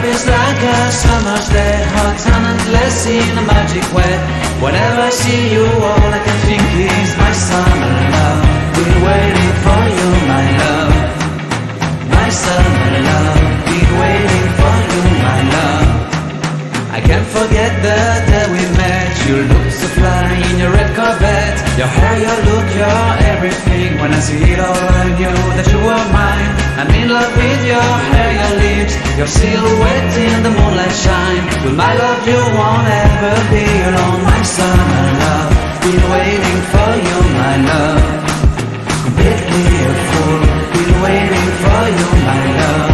love is like a summer's day, hot and endless in a magic way. Whenever I see you, all I can think is my summer love. Been waiting for you, my love. My summer love. Been waiting for you, my love. I can't forget the day we met. You looked so fly in your red Corvette. Your hair, your look, your everything. When I see it all, I knew that you were mine. I'm in love with your hair, your lips, your silhouette in the moonlight shine. With my love you won't ever be alone. My summer love, been waiting for you, my love. Completely a fool, been waiting for you, my love.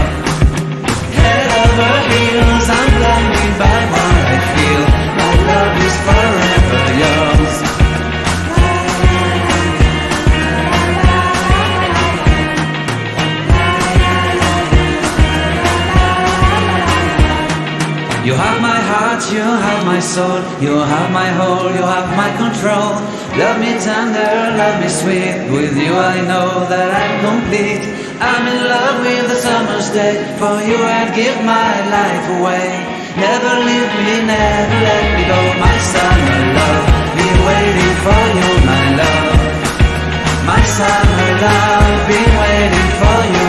Head over heels, I'm blinded by what I feel. My love is forever yours. You have my heart, you have my soul, you have my whole, you have my control. Love me tender, love me sweet, with you I know that I'm complete. I'm in love with the summer's day, for you I'd give my life away. Never leave me, never let me go, my summer love. Been waiting for you, my love. My summer love, been waiting for you.